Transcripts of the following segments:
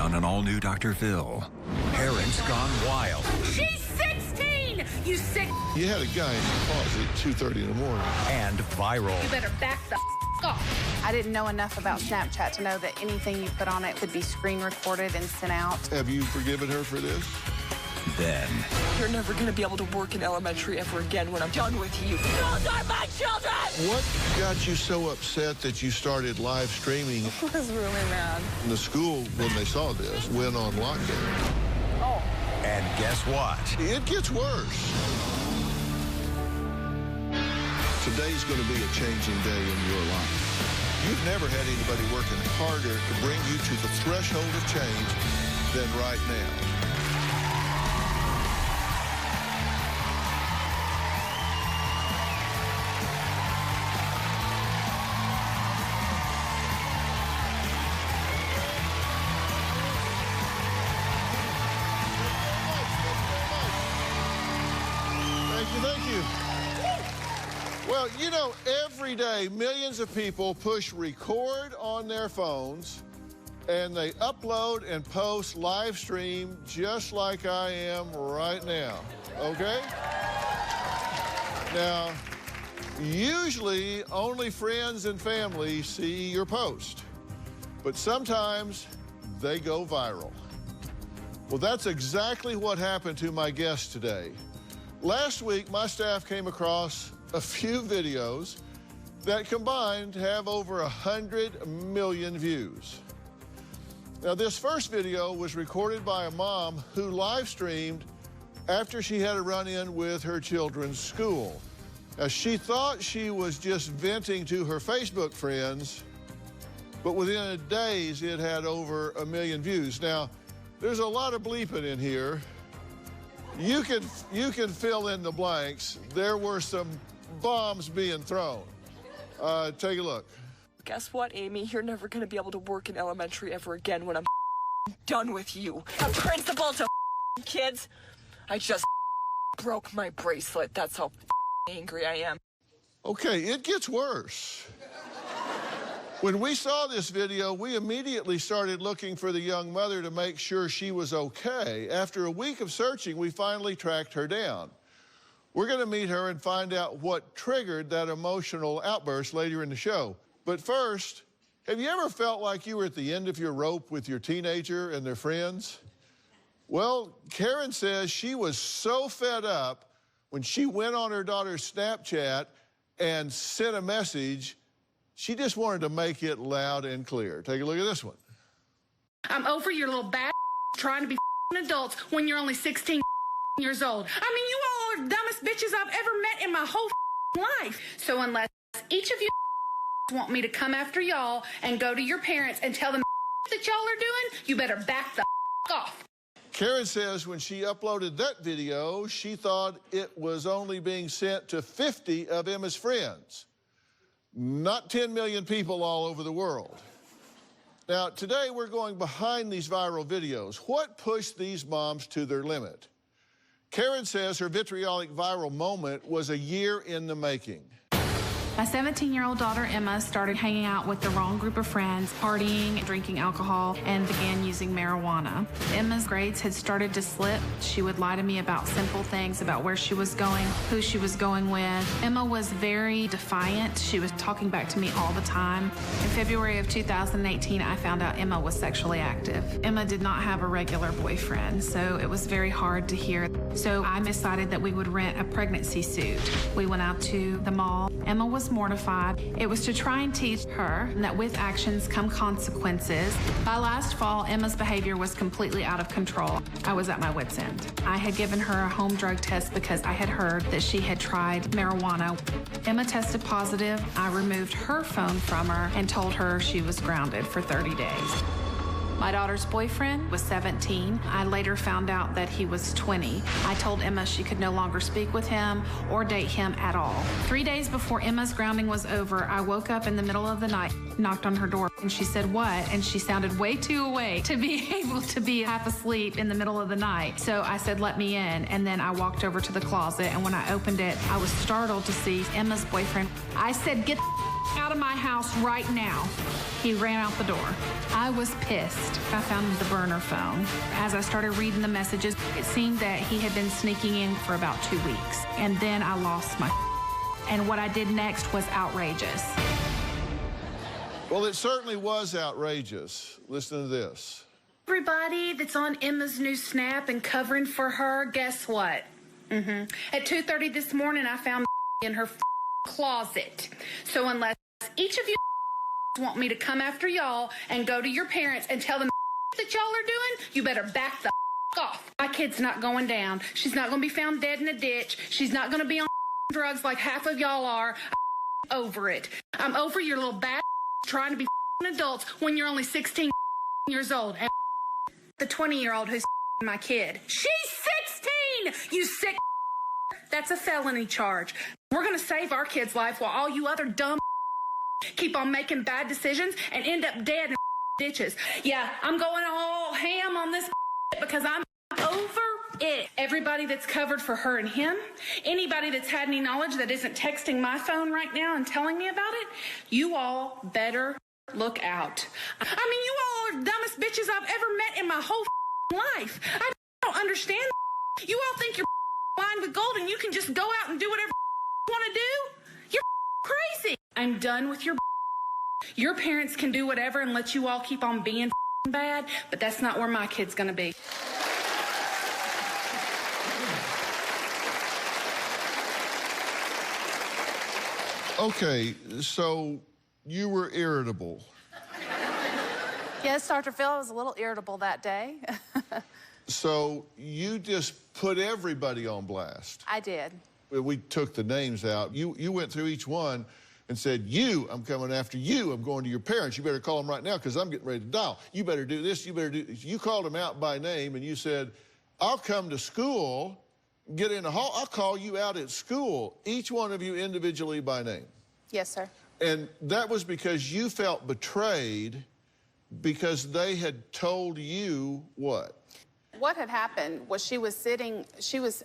on an all-new Dr. Phil. Parents gone wild. She's 16! You sick. You had a guy in your closet at 2:30 in the morning. And viral. You better back the off. I didn't know enough about Snapchat to know that anything you put on it could be screen recorded and sent out. Have you forgiven her for this? Then. You're never going to be able to work in elementary ever again when I'm done with you. Those are my children! What got you so upset that you started live streaming? I was really mad. The school, when they saw this, went on lockdown. Oh. And guess what? It gets worse. Today's going to be a changing day in your life. You've never had anybody working harder to bring you to the threshold of change than right now. Thank you. Well, you know, every day, millions of people push record on their phones, and they upload and post live stream just like I am right now, okay? Now, usually only friends and family see your post, but sometimes they go viral. Well, that's exactly what happened to my guest today. Last week, my staff came across a few videos that combined have over 100 million views. Now, this first video was recorded by a mom who live streamed after she had a run-in with her children's school. Now, she thought she was just venting to her Facebook friends, but within days, it had over 1 million views. Now, there's a lot of bleeping in here. You can fill in the blanks. There were some bombs being thrown. Take a look. Guess what, Amy? You're never going to be able to work in elementary ever again when I'm done with you. A principal to kids. I just broke my bracelet. That's how angry I am. Okay, it gets worse. When we saw this video, we immediately started looking for the young mother to make sure she was okay. After a week of searching, we finally tracked her down. We're going to meet her and find out what triggered that emotional outburst later in the show. But first, have you ever felt like you were at the end of your rope with your teenager and their friends? Well, Karen says she was so fed up when she went on her daughter's Snapchat and sent a message. She just wanted to make it loud and clear. Take a look at this one. I'm over your little bad trying to be adults when you're only 16 years old. I mean, you all are the dumbest bitches I've ever met in my whole life. So unless each of you want me to come after y'all and go to your parents and tell them that y'all are doing, you better back the off. Karen says when she uploaded that video, she thought it was only being sent to 50 of Emma's friends. Not 10 million people all over the world. Now, today we're going behind these viral videos. What pushed these moms to their limit? Karen says her vitriolic viral moment was a year in the making. My 17-year-old daughter, Emma, started hanging out with the wrong group of friends, partying, drinking alcohol, and began using marijuana. Emma's grades had started to slip. She would lie to me about simple things, about where she was going, who she was going with. Emma was very defiant. She was talking back to me all the time. In February of 2018, I found out Emma was sexually active. Emma did not have a regular boyfriend, so it was very hard to hear. So I decided that we would rent a pregnancy suit. We went out to the mall. Emma was mortified. It was to try and teach her that with actions come consequences. By last fall, Emma's behavior was completely out of control. I was at my wit's end. I had given her a home drug test because I had heard that she had tried marijuana. Emma tested positive. I removed her phone from her and told her she was grounded for 30 days. My daughter's boyfriend was 17. I later found out that he was 20. I told Emma she could no longer speak with him or date him at all. 3 days before Emma's grounding was over, I woke up in the middle of the night, knocked on her door, and she said, "What?" And she sounded way too awake to be able to be half asleep in the middle of the night. So I said, "Let me in." And then I walked over to the closet, and when I opened it, I was startled to see Emma's boyfriend. I said, "Get out of my house right now. He ran out the door. I was pissed. I found the burner phone. As I started reading the messages, it seemed that he had been sneaking in for about 2 weeks. And then I lost my and what I did next was outrageous. Well, it certainly was outrageous. Listen to this. Everybody that's on Emma's new Snap and covering for her, guess what? At 2:30 this morning, I found in her closet. So unless each of you want me to come after y'all and go to your parents and tell them that y'all are doing, you better back the off. My kid's not going down. She's not going to be found dead in a ditch. She's not going to be on drugs like half of y'all are. I'm over it. I'm over your little bad trying to be adults when you're only 16 years old. And the 20-year-old who's my kid. She's 16, you sick. That's a felony charge. We're going to save our kid's life while all you other dumb keep on making bad decisions and end up dead in ditches. Yeah, I'm going all ham on this because I'm over it. Everybody that's covered for her and him, anybody that's had any knowledge that isn't texting my phone right now and telling me about it, you all better look out. I mean, you all are the dumbest bitches I've ever met in my whole life. I don't understand. You all think you're lined with gold and you can just go out and do whatever you want to do? You're crazy. I'm done with your parents can do whatever and let you all keep on being bad, but that's not where my kid's gonna be. Okay, so you were irritable. Yes, Dr. Phil, I was a little irritable that day. So you just put everybody on blast. I did. We took the names out. You went through each one and said, I'm coming after you. I'm going to your parents. You better call them right now because I'm getting ready to dial. You better do this. You better do this. You called them out by name and you said, I'll come to school, get in the hall. I'll call you out at school, each one of you individually by name. Yes, sir. And that was because you felt betrayed because they had told you what? What had happened was she was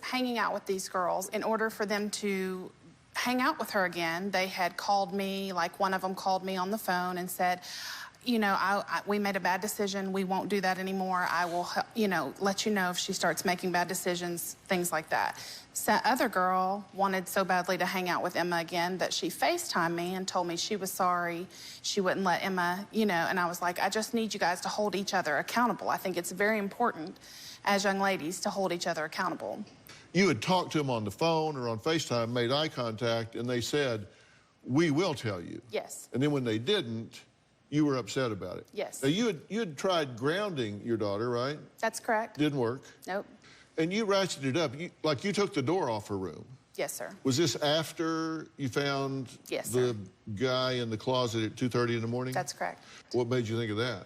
hanging out with these girls. In order for them to hang out with her again, they had called me, like one of them called me on the phone and said, you know, we made a bad decision. We won't do that anymore. I will, you know, let you know if she starts making bad decisions, things like that. So other girl wanted so badly to hang out with Emma again that she FaceTimed me and told me she was sorry. She wouldn't let Emma, you know, and I was like, I just need you guys to hold each other accountable. I think it's very important as young ladies to hold each other accountable. You had talked to them on the phone or on FaceTime, made eye contact, and they said, we will tell you. Yes. And then when they didn't, you were upset about it. Yes. Now, you had tried grounding your daughter, right? That's correct. Didn't work. Nope. And you ratcheted it up. You took the door off her room. Yes, sir. Was this after you found Yes, the sir. guy in the closet at 2:30 in the morning? That's correct. What made you think of that?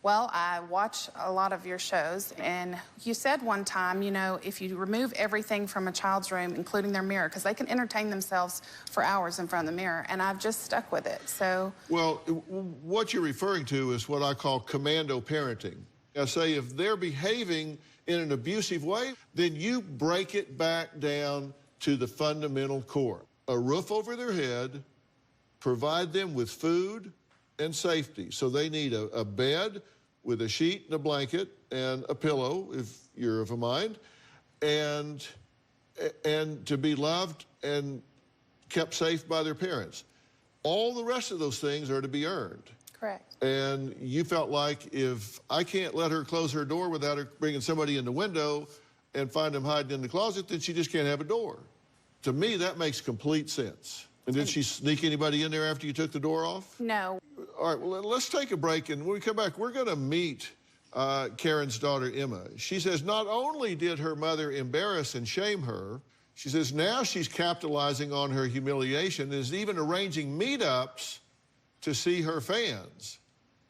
Well, I watch a lot of your shows, and you said one time, you know, if you remove everything from a child's room, including their mirror, because they can entertain themselves for hours in front of the mirror, and I've just stuck with it, so. Well, what you're referring to is what I call commando parenting. I say if they're behaving in an abusive way, then you break it back down to the fundamental core. A roof over their head, provide them with food and safety. So they need a bed with a sheet and a blanket and a pillow, if you're of a mind, and to be loved and kept safe by their parents. All the rest of those things are to be earned. Correct. And you felt like if I can't let her close her door without her bringing somebody in the window and find them hiding in the closet, then she just can't have a door. To me, that makes complete sense. And did she sneak anybody in there after you took the door off? No. All right, well, let's take a break, and when we come back, we're going to meet Karen's daughter, Emma. She says not only did her mother embarrass and shame her, she says now she's capitalizing on her humiliation and is even arranging meetups to see her fans,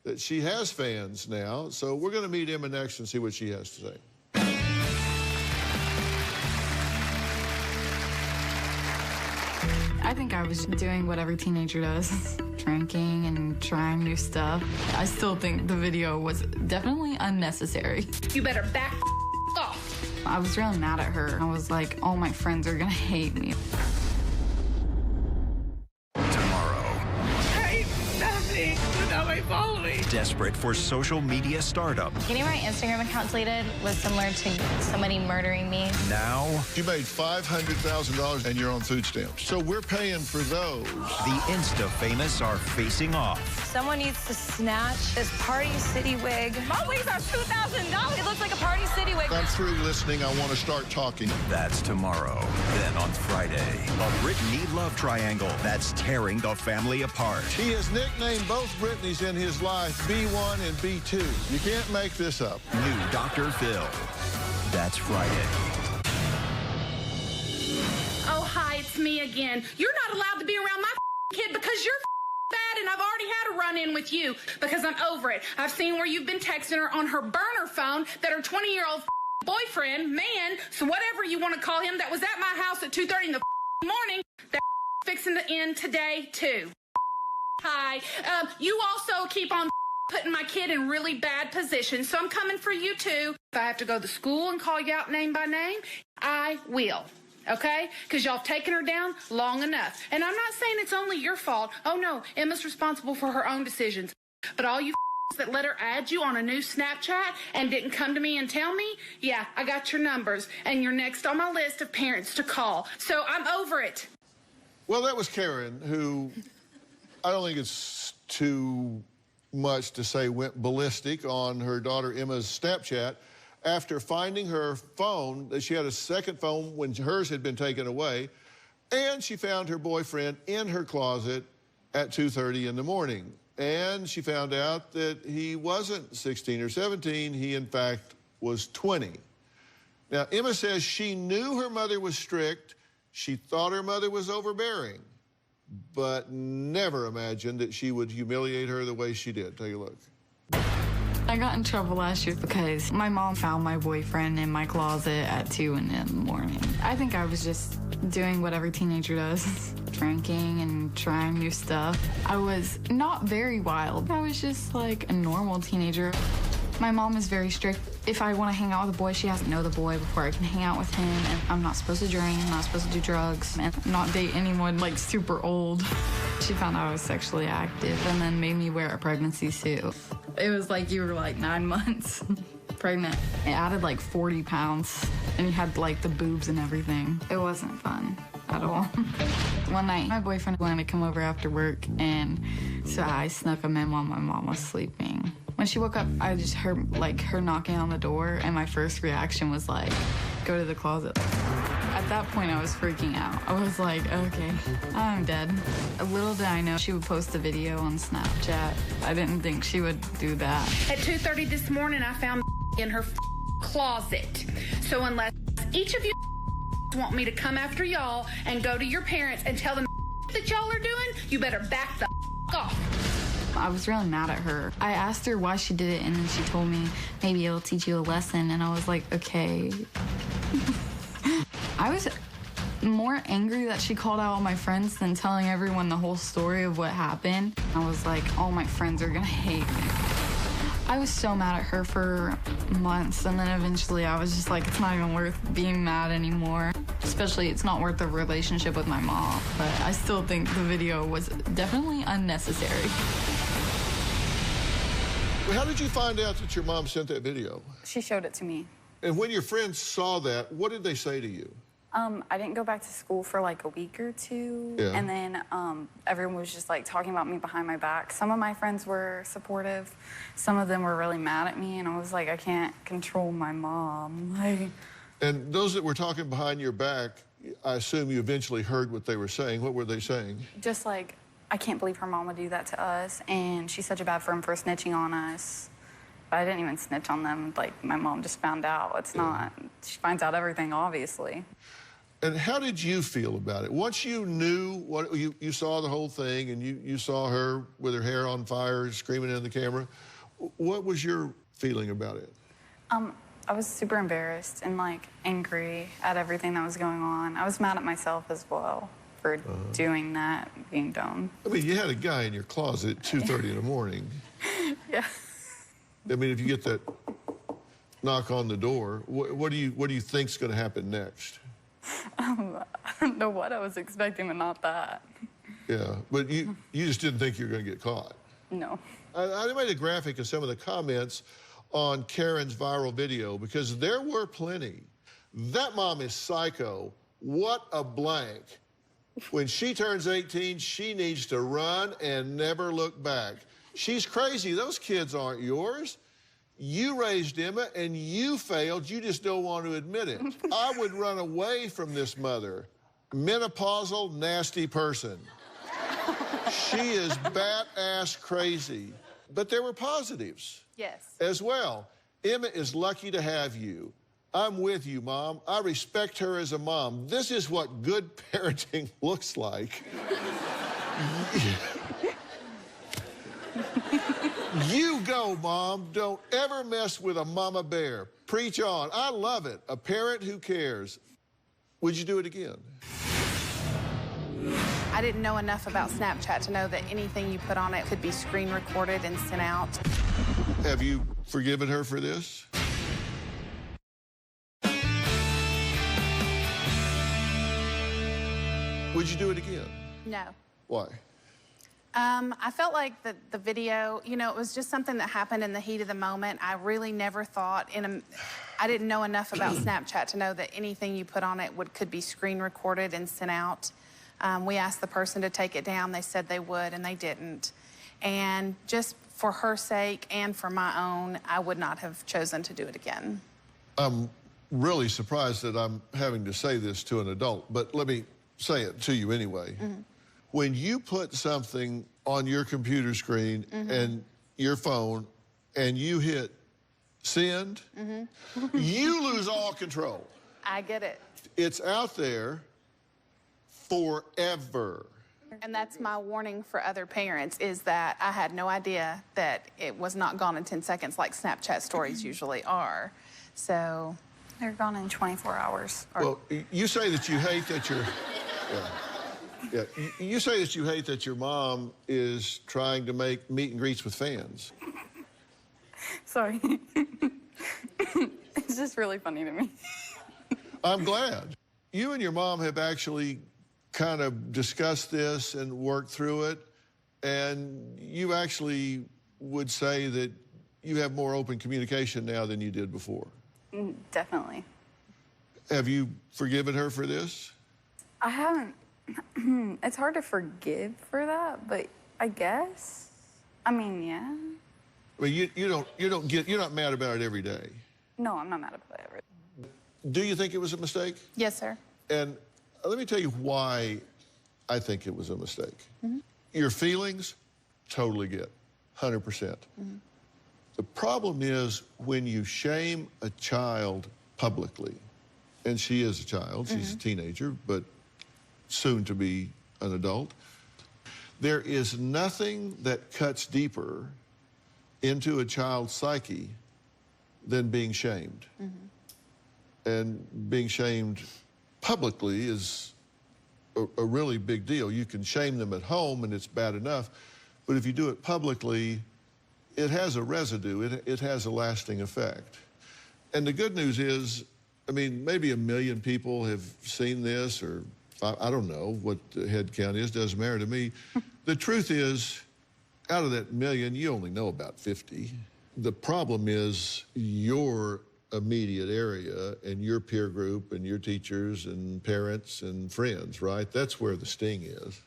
that she has fans now. So we're going to meet Emma next and see what she has to say. I think I was doing what every teenager does, drinking and trying new stuff. I still think the video was definitely unnecessary. You better back off. I was really mad at her. I was like, all my friends are gonna hate me. Tomorrow, desperate for social media stardom. Getting my Instagram account deleted was similar to somebody murdering me. Now, You made $500,000 and you're on food stamps. So we're paying for those. the Insta famous are facing off. Someone needs to snatch this Party City wig. My wigs are $2,000. It looks like a Party City wig. I'm through listening. I want to start talking. That's tomorrow. Then on Friday, a Brittany love triangle that's tearing the family apart. He has nicknamed both Britneys in his life B1 and B2. You can't make this up. New Dr. Phil. That's Friday. Oh, hi, it's me again. You're not allowed to be around my kid because you're bad, and I've already had a run-in with you because I'm over it. I've seen where you've been texting her on her burner phone that her 20-year-old boyfriend, man, so whatever you want to call him, that was at my house at 2:30 in the morning, that fixing to end today, too. Hi. You also keep on putting my kid in really bad positions, so I'm coming for you, too. If I have to go to school and call you out name by name, I will. Okay? Because y'all have taken her down long enough. And I'm not saying it's only your fault. Oh, no. Emma's responsible for her own decisions. But all you that let her add you on a new Snapchat and didn't come to me and tell me, yeah, I got your numbers. And you're next on my list of parents to call. So I'm over it. Well, that was Karen, who I don't think it's too much to say went ballistic on her daughter Emma's Snapchat after finding her phone, that she had a second phone when hers had been taken away, and she found her boyfriend in her closet at 2:30 in the morning. And she found out that he wasn't 16 or 17, he in fact was 20. Now, Emma says she knew her mother was strict, she thought her mother was overbearing, but never imagined that she would humiliate her the way she did. Take a look. I got in trouble last year because my mom found my boyfriend in my closet at 2 in the morning. I think I was just doing what every teenager does, drinking and trying new stuff. I was not very wild. I was just like a normal teenager. My mom is very strict. If I want to hang out with a boy, she has to know the boy before I can hang out with him. And I'm not supposed to drink, I'm not supposed to do drugs, and not date anyone like super old. She found out I was sexually active and then made me wear a pregnancy suit. It was like you were like 9 months pregnant. It added like 40 pounds and you had like the boobs and everything. It wasn't fun at all. One night, my boyfriend wanted to come over after work, and so I snuck him in while my mom was sleeping. When she woke up, I just heard like her knocking on the door, and my first reaction was like, go to the closet. At that point, I was freaking out. I was like, okay, I'm dead. Little did I know she would post a video on Snapchat. I didn't think she would do that. At 2:30 this morning, I found in her closet. So unless each of you want me to come after y'all and go to your parents and tell them that y'all are doing, you better back the off. I was really mad at her. I asked her why she did it, and then she told me, maybe it'll teach you a lesson. And I was like, okay. I was more angry that she called out all my friends than telling everyone the whole story of what happened. I was like, all my friends are gonna hate me. I was so mad at her for months, and then eventually I was just like, it's not even worth being mad anymore. Especially, it's not worth the relationship with my mom. But I still think the video was definitely unnecessary. How did you find out that your mom sent that video? She showed it to me. And when your friends saw that, what did they say to you? I didn't go back to school for like a week or two. Yeah. And then everyone was just like talking about me behind my back. Some of my friends were supportive. Some of them were really mad at me. And I was like, I can't control my mom. Like. And those that were talking behind your back, I assume you eventually heard what they were saying. What were they saying? Just like, I can't believe her mom would do that to us. And she's such a bad friend for snitching on us. But I didn't even snitch on them. Like, my mom just found out. It's not, she finds out everything, obviously. And how did you feel about it? Once you knew what you saw the whole thing and you saw her with her hair on fire screaming in the camera, what was your feeling about it? I was super embarrassed and like angry at everything that was going on. I was mad at myself as well for doing that, being dumb. I mean, you had a guy in your closet at 2:30 in the morning. Yeah. I mean, if you get that knock on the door, what do you think's going to happen next? I don't know what I was expecting, but not that. Yeah, but you just didn't think you were going to get caught. No. I made a graphic of some of the comments on Karen's viral video because there were plenty. That mom is psycho. What a blank. When she turns 18, she needs to run and never look back. She's crazy. Those kids aren't yours. You raised Emma and you failed. You just don't want to admit it. I would run away from this mother. Menopausal, nasty person. She is bat-ass crazy. But there were positives. Yes. As well. Emma is lucky to have you. I'm with you, Mom. I respect her as a mom. This is what good parenting looks like. You go, Mom. Don't ever mess with a mama bear. Preach on. I love it. A parent who cares. Would you do it again? I didn't know enough about Snapchat to know that anything you put on it could be screen recorded and sent out. Have you forgiven her for this? Would you do it again? No. Why? I felt like the video, you know, it was just something that happened in the heat of the moment. I really never thought I didn't know enough about Snapchat to know that anything you put on it could be screen recorded and sent out. We asked the person to take it down. They said they would, and they didn't. And just for her sake and for my own, I would not have chosen to do it again. I'm really surprised that I'm having to say this to an adult, but let me say it to you anyway. Mm-hmm. When you put something on your computer screen and your phone and you hit send, you lose all control. I get it. It's out there forever. And that's my warning for other parents, is that I had no idea that it was not gone in 10 seconds like Snapchat stories usually are. So They're gone in 24 hours. Well, you say that you hate that your... Yeah, you say that you hate that your mom is trying to make meet and greets with fans. Sorry. It's just really funny to me. I'm glad. You and your mom have actually kind of discussed this and worked through it, and you actually would say that you have more open communication now than you did before. Definitely. Have you forgiven her for this? I haven't. It's hard to forgive for that, but I guess. I mean, yeah. Well, you're not mad about it every day. No, I'm not mad about it every day. Do you think it was a mistake? Yes, sir. And let me tell you why I think it was a mistake. Your feelings, totally get, 100%. The problem is when you shame a child publicly, and she is a child, she's a teenager, but soon to be an adult, there is nothing that cuts deeper into a child's psyche than being shamed. And being shamed publicly is a really big deal. You can shame them at home and it's bad enough, but if you do it publicly, it has a residue, it has a lasting effect. And the good news is, I mean, maybe 1 million people have seen this, or I don't know what the head count is, doesn't matter to me. The truth is, out of that 1 million, you only know about 50. The problem is your immediate area and your peer group and your teachers and parents and friends, right? That's where the sting is.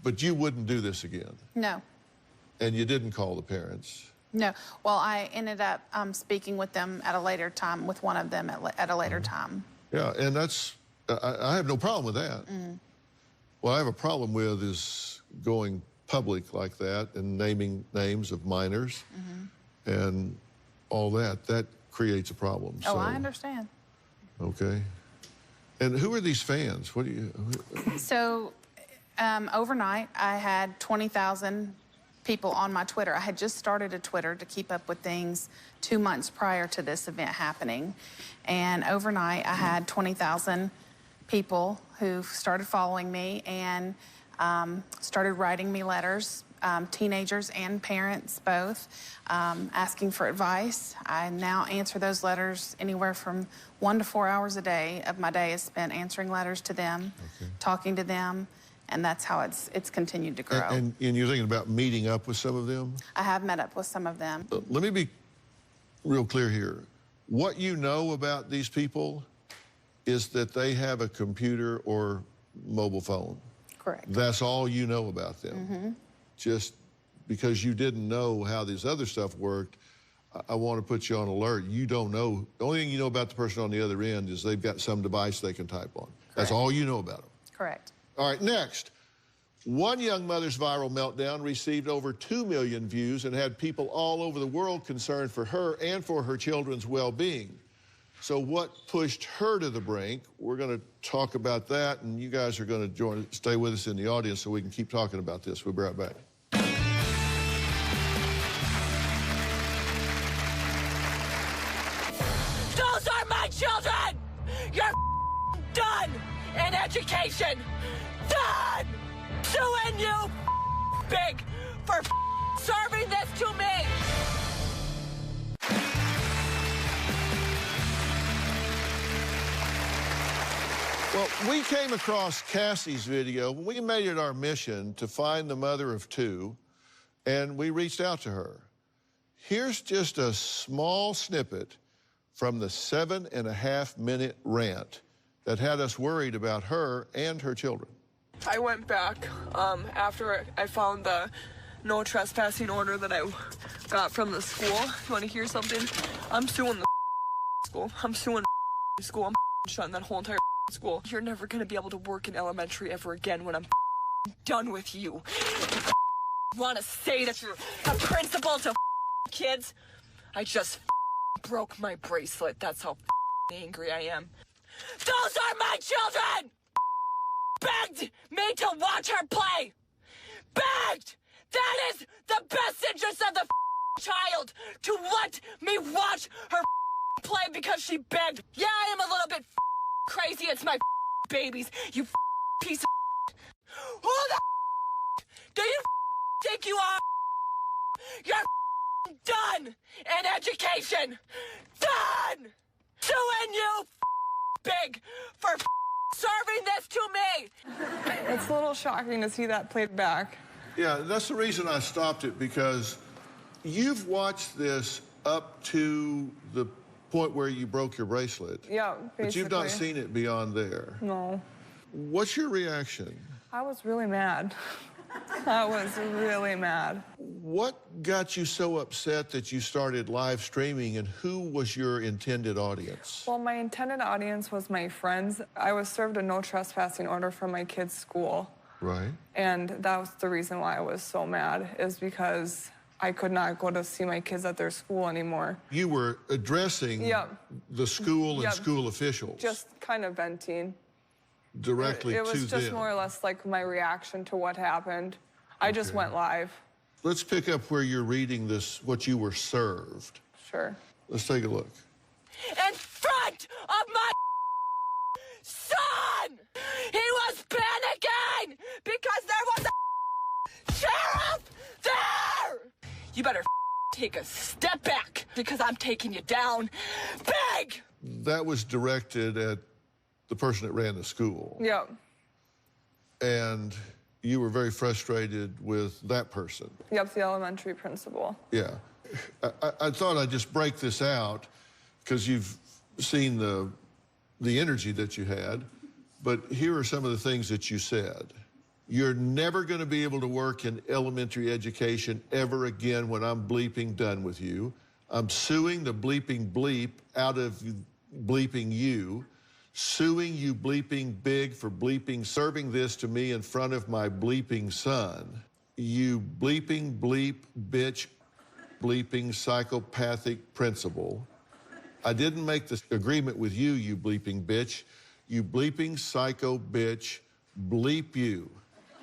But you wouldn't do this again. No. And you didn't call the parents. No. Well, I ended up speaking with them at a later time, with one of them at a later time. Yeah, and that's, I have no problem with that. What I have a problem with is going public like that and naming names of minors and all that. That creates a problem. Oh, I understand. Okay. And who are these fans? What do you... So overnight, I had 20,000 people on my Twitter. I had just started a Twitter to keep up with things 2 months prior to this event happening. And overnight, I had 20,000 people who started following me and started writing me letters, teenagers and parents both, asking for advice. I now answer those letters anywhere from 1 to 4 hours a day of my day is spent answering letters to them, talking to them, and that's how it's continued to grow. And you're thinking about meeting up with some of them? I have met up with some of them. Let me be real clear here. What you know about these people is that they have a computer or mobile phone. Correct. That's all you know about them. Just because you didn't know how this other stuff worked, I want to put you on alert. You don't know. The only thing you know about the person on the other end is they've got some device they can type on. Correct. That's all you know about them. Correct. All right, next. One young mother's viral meltdown received over 2 million views and had people all over the world concerned for her and for her children's well-being. So what pushed her to the brink? We're going to talk about that, and you guys are going to stay with us in the audience so we can keep talking about this. We'll be right back. Those are my children! You're done in education! Done! Suing you big for serving this to me! Well, we came across Cassie's video. We made it our mission to find the mother of two, and we reached out to her. Here's just a small snippet from the 7.5-minute rant that had us worried about her and her children. I went back after I found the no trespassing order that I got from the school. You want to hear something? I'm suing the school. I'm suing the school. I'm shutting that whole entire school. You're never going to be able to work in elementary ever again when I'm done with you. Want to say that you're a principal to kids? I just broke my bracelet. That's how angry I am. Those are my children! Begged me to watch her play! Begged! That is the best interest of the child, to let me watch her play because she begged. Yeah, I am a little bit crazy. It's my babies, you piece of Who the do you think you are? You're done in education. Done! Suing you big for serving this to me. It's a little shocking to see that played back. Yeah, that's the reason I stopped it, because you've watched this up to the point where you broke your bracelet. Yeah, basically. But you've not seen it beyond there. No. What's your reaction? I was really mad. I was really mad. What got you so upset that you started live streaming, and who was your intended audience? Well, my intended audience was my friends. I was served a no trespassing order from my kids' school. Right. And that was the reason why I was so mad, is because I could not go to see my kids at their school anymore. You were addressing the school and school officials. Just kind of venting. Directly to them. It was just more or less like my reaction to what happened. I just went live. Let's pick up where you're reading this, what you were served. Sure. Let's take a look. In front of my son! He was panicking because there was a sheriff there! You better take a step back, because I'm taking you down big! That was directed at the person that ran the school. Yeah. And you were very frustrated with that person. Yep, the elementary principal. Yeah. I thought I'd just break this out, because you've seen the energy that you had, but here are some of the things that you said. You're never going to be able to work in elementary education ever again when I'm bleeping done with you. I'm suing the bleeping bleep out of bleeping you. Suing you bleeping big for bleeping serving this to me in front of my bleeping son. You bleeping bleep bitch bleeping psychopathic principal. I didn't make this agreement with you, you bleeping bitch. You bleeping psycho bitch, bleep you.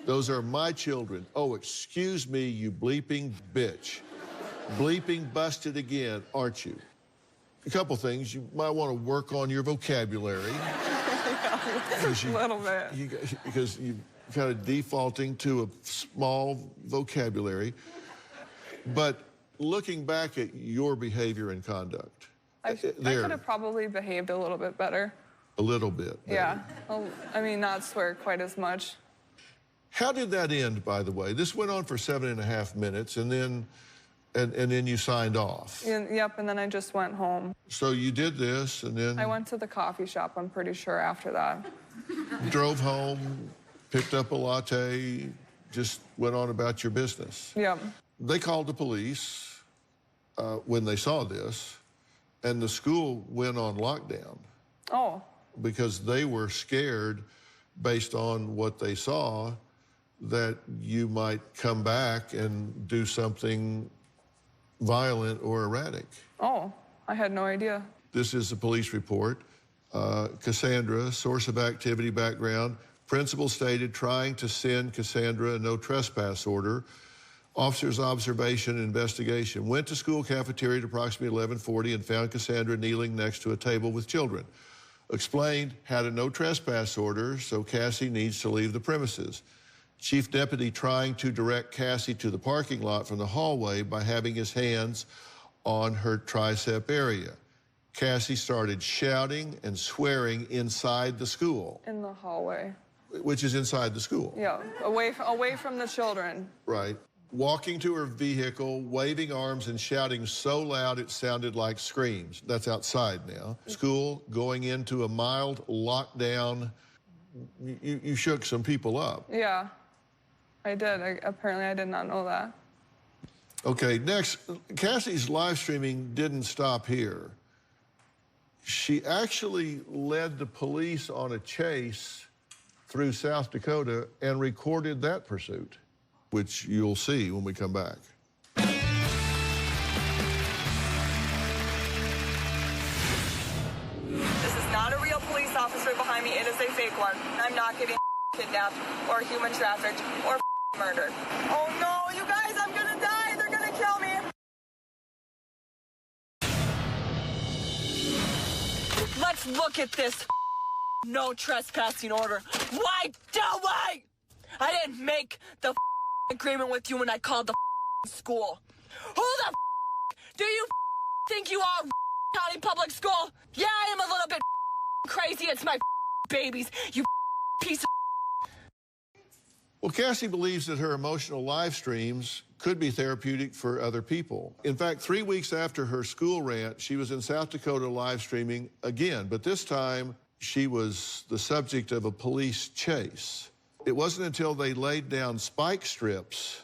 Those are my children. Oh, excuse me, you bleeping bitch. Bleeping busted again, aren't you? A couple things. You might want to work on your vocabulary. A little bit. Because you're kind of defaulting to a small vocabulary. But looking back at your behavior and conduct. I could have probably behaved a little bit better. A little bit. Maybe. Yeah. Well, I mean, not swear quite as much. How did that end, by the way? This went on for 7.5 minutes, and then you signed off. Yep, and then I just went home. So you did this, and then... I went to the coffee shop, I'm pretty sure, after that. Drove home, picked up a latte, just went on about your business. Yep. They called the police when they saw this, and the school went on lockdown. Oh. Because they were scared, based on what they saw, that you might come back and do something violent or erratic. Oh, I had no idea. This is the police report. Cassandra, source of activity background. Principal stated trying to send Cassandra a no trespass order. Officer's observation and investigation. Went to school cafeteria at approximately 11:40 and found Cassandra kneeling next to a table with children. Explained, had a no trespass order, so Cassie needs to leave the premises. Chief Deputy trying to direct Cassie to the parking lot from the hallway by having his hands on her tricep area. Cassie started shouting and swearing inside the school. In the hallway. Which is inside the school. Yeah, away from the children. Right. Walking to her vehicle, waving arms and shouting so loud it sounded like screams. That's outside now. School going into a mild lockdown. You shook some people up. Yeah, I did. Apparently I did not know that. Okay, next, Cassie's live streaming didn't stop here. She actually led the police on a chase through South Dakota and recorded that pursuit, which you'll see when we come back. This is not a real police officer behind me. It is a fake one. I'm not getting kidnapped or human trafficked or murdered. Oh no, you guys, I'm gonna die. They're gonna kill me. Let's look at this no trespassing order. Why do I? I didn't make the agreement with you when I called the school. Who the do you think you are, County Public School? Yeah, I am a little bit crazy. It's my babies, you piece of. Well, Cassie believes that her emotional live streams could be therapeutic for other people. In fact, 3 weeks after her school rant, she was in South Dakota live streaming again, but this time she was the subject of a police chase. It wasn't until they laid down spike strips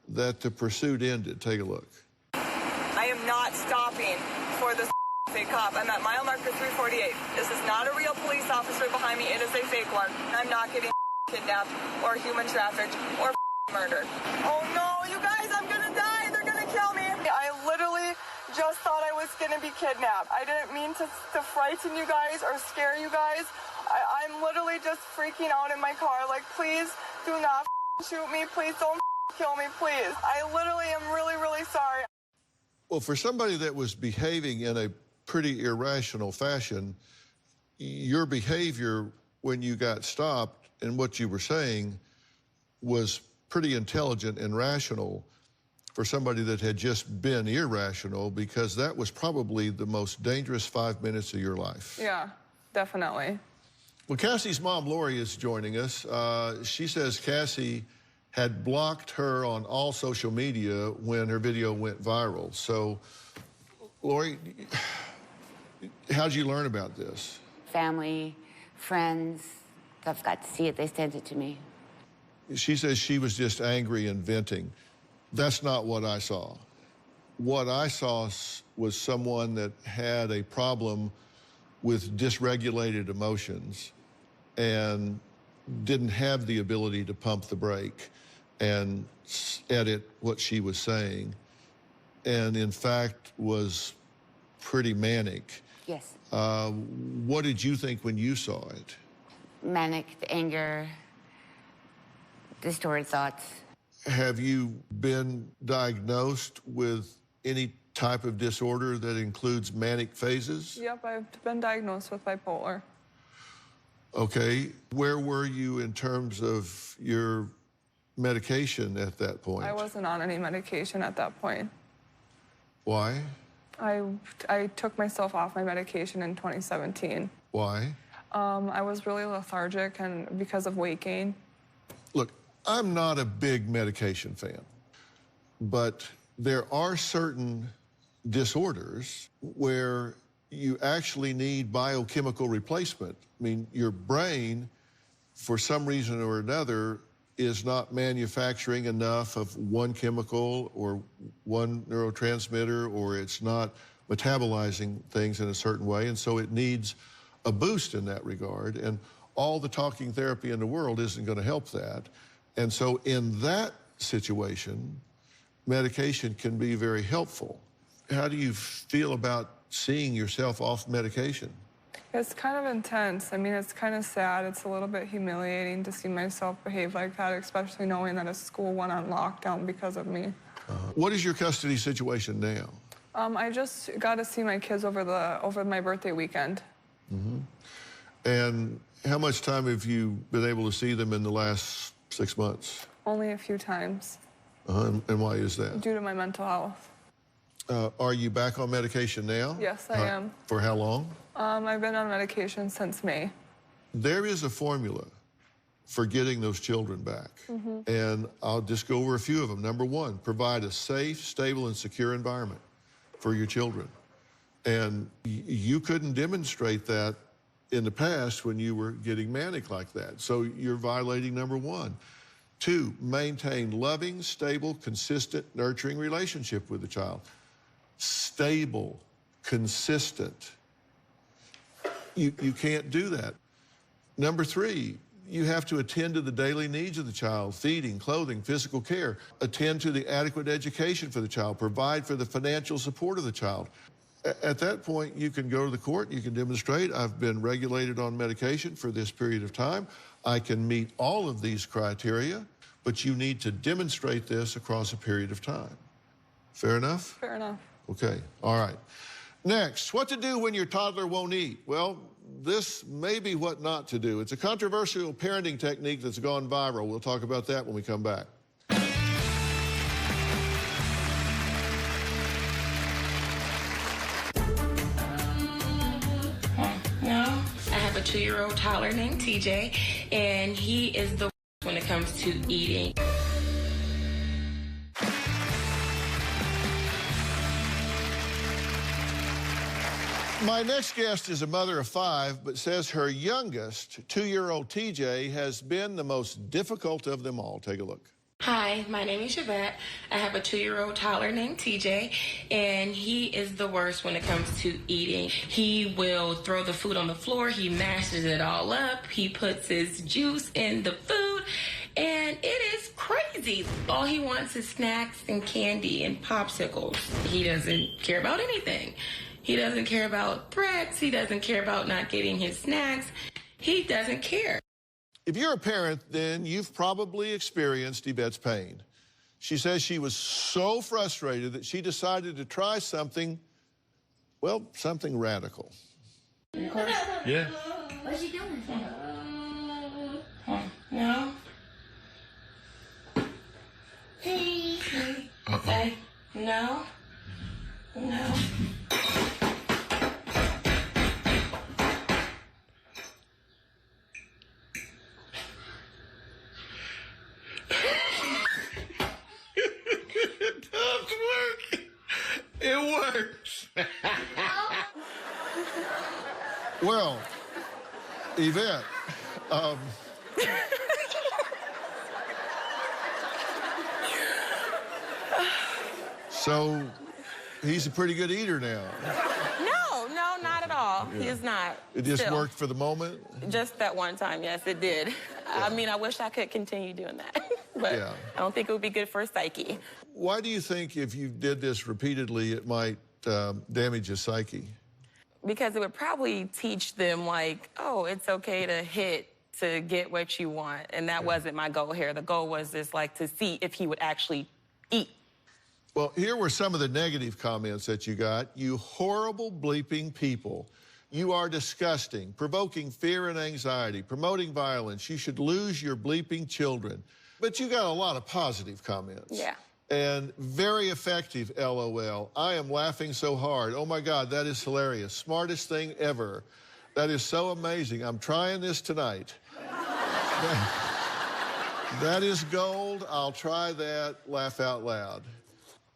that the pursuit ended. Take a look. I am not stopping for this fake cop. I'm at mile marker 348. This is not a real police officer behind me. It is a fake one. I'm not getting kidnapped or human trafficked or murdered. Oh no, you guys, I'm gonna die. They're gonna kill me. I literally just thought I was gonna be kidnapped. I didn't mean to frighten you guys or scare you guys. I'm literally just freaking out in my car. Like, please do not shoot me. Please don't kill me, please. I literally am really, really sorry. Well, for somebody that was behaving in a pretty irrational fashion, your behavior when you got stopped and what you were saying was pretty intelligent and rational for somebody that had just been irrational, because that was probably the most dangerous 5 minutes of your life. Yeah, definitely. Well, Cassie's mom, Lori, is joining us. She says Cassie had blocked her on all social media when her video went viral. So, Lori, how'd you learn about this? Family, friends, I've got to see it. They sent it to me. She says she was just angry and venting. That's not what I saw. What I saw was someone that had a problem with dysregulated emotions and didn't have the ability to pump the brake and edit what she was saying, and in fact was pretty manic. Yes. What did you think when you saw it? Manic, anger, distorted thoughts. Have you been diagnosed with any type of disorder that includes manic phases? Yep, I've been diagnosed with bipolar. Okay. Where were you in terms of your medication at that point? I wasn't on any medication at that point. Why? I took myself off my medication in 2017. Why? I was really lethargic and because of weight gain. Look, I'm not a big medication fan, but there are certain disorders where you actually need biochemical replacement. I mean, your brain, for some reason or another, is not manufacturing enough of one chemical or one neurotransmitter, or it's not metabolizing things in a certain way, and so it needs a boost in that regard. And all the talking therapy in the world isn't going to help that. And so in that situation, medication can be very helpful. How do you feel about seeing yourself off medication? It's kind of intense. I mean, it's kind of sad. It's a little bit humiliating to see myself behave like that, especially knowing that a school went on lockdown because of me. What is your custody situation now? I just got to see my kids over my birthday weekend. Mm-hmm. And how much time have you been able to see them in the last 6 months? Only a few times. And why is that? Due to my mental health. Are you back on medication now? Yes, I am. For how long? I've been on medication since May. There is a formula for getting those children back. And I'll just go over a few of them. Number one, provide a safe, stable, and secure environment for your children. And you couldn't demonstrate that in the past when you were getting manic like that. So you're violating number one. Two, maintain loving, stable, consistent, nurturing relationship with the child. Stable, consistent. You can't do that. Number three, you have to attend to the daily needs of the child: feeding, clothing, physical care. Attend to the adequate education for the child. Provide for the financial support of the child. At that point, you can go to the court, you can demonstrate, I've been regulated on medication for this period of time. I can meet all of these criteria, but you need to demonstrate this across a period of time. Fair enough? Fair enough. Okay, all right. Next, what to do when your toddler won't eat? Well, this may be what not to do. It's a controversial parenting technique that's gone viral. We'll talk about that when we come back. No, I have a 2-year-old toddler named TJ, and he is the worst when it comes to eating. My next guest is a mother of 5, but says her youngest, 2-year-old TJ, has been the most difficult of them all. Take a look. Hi, my name is Yvette. I have a 2-year-old toddler named TJ, and he is the worst when it comes to eating. He will throw the food on the floor. He mashes it all up. He puts his juice in the food, and it is crazy. All he wants is snacks and candy and popsicles. He doesn't care about anything. He doesn't care about threats. He doesn't care about not getting his snacks. He doesn't care. If you're a parent, then you've probably experienced Yvette's pain. She says she was so frustrated that she decided to try something, well, something radical. Yeah. What's he doing? No. Say no. No. It does work. It works. Well, Yvette, so he's a pretty good eater now. No, not at all. Yeah. He is not. It just Still. worked for the moment? Just that one time, yes, it did. Yeah. I mean, I wish I could continue doing that, but Yeah. I don't think it would be good for his psyche. Why do you think if you did this repeatedly, it might damage his psyche? Because it would probably teach them, like, oh, it's okay to hit to get what you want. And that wasn't my goal here. The goal was just, like, to see if he would actually eat. Well, here were some of the negative comments that you got. You horrible bleeping people. You are disgusting, provoking fear and anxiety, promoting violence. You should lose your bleeping children. But you got a lot of positive comments. Yeah. And very effective, LOL. I am laughing so hard. Oh, my God, that is hilarious. Smartest thing ever. That is so amazing. I'm trying this tonight. That is gold. I'll try that. Laugh out loud.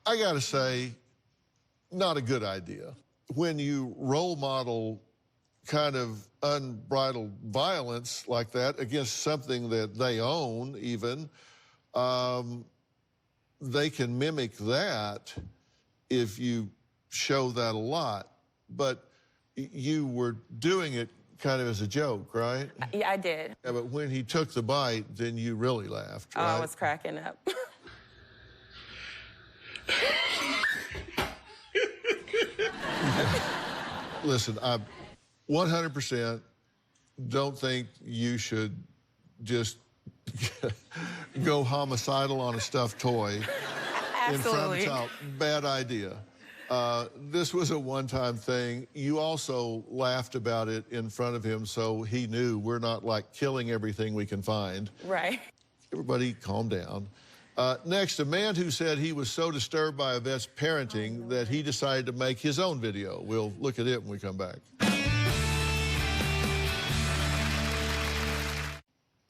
I got to say, not a good idea. When you role model kind of unbridled violence like that against something that they own even, they can mimic that if you show that a lot. But you were doing it kind of as a joke, right? Yeah, I did. Yeah, but when he took the bite, then you really laughed, right? I was cracking up. Listen, I 100% don't think you should just go homicidal on a stuffed toy in front of a child. Bad idea. This was a one-time thing. You also laughed about it in front of him, so he knew we're not like killing everything we can find. Right. Everybody calm down. Next, a man who said he was so disturbed by Yvette's parenting that he decided to make his own video. We'll look at it when we come back.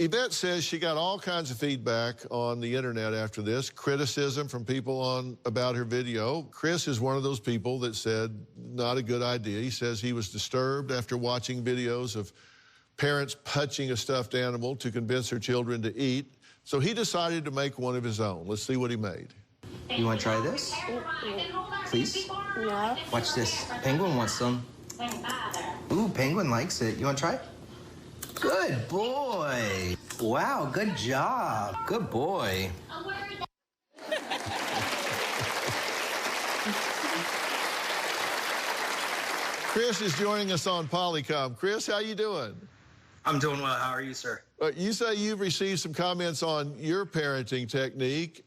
Yvette says she got all kinds of feedback on the internet after this, criticism from people about her video. Chris is one of those people that said, not a good idea. He says he was disturbed after watching videos of parents punching a stuffed animal to convince their children to eat. So he decided to make one of his own. Let's see what he made. You want to try this? Please? No. Watch this. Penguin wants some. Ooh, Penguin likes it. You want to try? Good boy. Wow, good job. Good boy. Chris is joining us on Polycom. Chris, how you doing? I'm doing well. How are you, sir? You say you've received some comments on your parenting technique,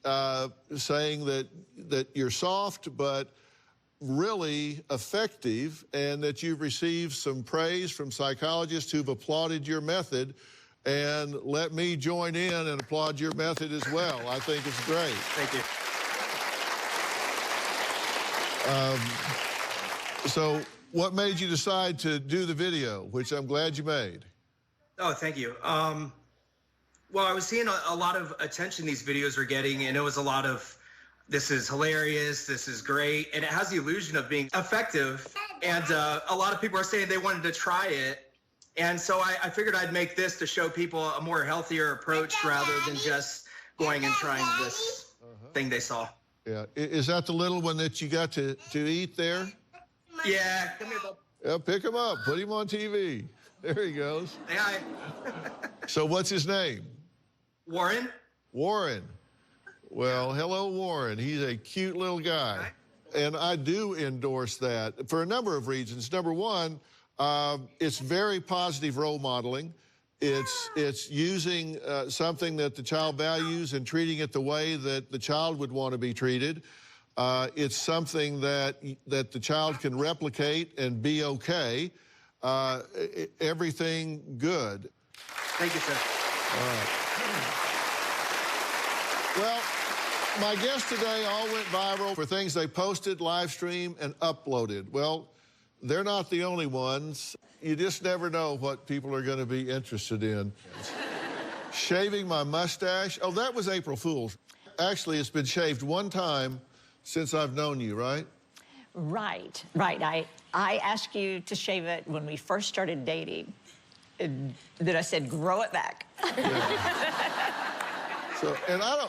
saying that you're soft but really effective, and that you've received some praise from psychologists who've applauded your method. And let me join in and applaud your method as well. I think it's great. Thank you. So what made you decide to do the video, which I'm glad you made? Oh, thank you. Well, I was seeing a lot of attention these videos are getting, and it was a lot of, this is hilarious, this is great, and it has the illusion of being effective. And a lot of people are saying they wanted to try it. And so I figured I'd make this to show people a more healthier approach rather than just going and trying this thing they saw. Yeah. Is that the little one that you got to eat there? Yeah. Come here, bub. Yeah, pick him up. Put him on TV. There he goes. Say hi. So what's his name? Warren. Warren. Well, hello, Warren. He's a cute little guy. And I do endorse that for a number of reasons. Number one, it's very positive role modeling. It's using something that the child values and treating it the way that the child would want to be treated. It's something that the child can replicate and be okay. Everything good. Thank you, sir. All right. Well, my guests today all went viral for things they posted, live streamed, and uploaded. Well, they're not the only ones. You just never know what people are going to be interested in. Shaving my mustache. Oh, that was April Fool's. Actually, it's been shaved one time since I've known you, right? Right. I asked you to shave it when we first started dating. Then I said, grow it back. Yeah. So, and I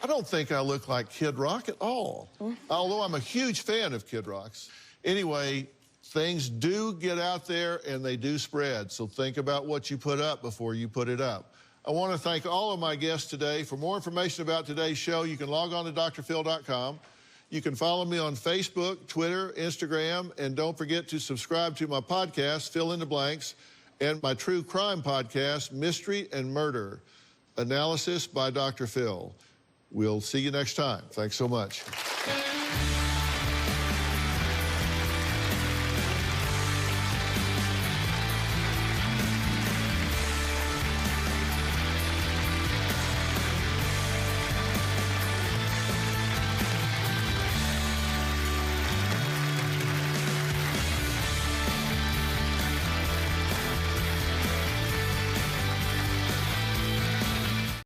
don't think I look like Kid Rock at all, although I'm a huge fan of Kid Rock's. Anyway, things do get out there and they do spread, so think about what you put up before you put it up. I want to thank all of my guests today. For more information about today's show, you can log on to drphil.com. You can follow me on Facebook, Twitter, Instagram, and don't forget to subscribe to my podcast, Fill in the Blanks, and my true crime podcast, Mystery and Murder, analysis by Dr. Phil. We'll see you next time. Thanks so much.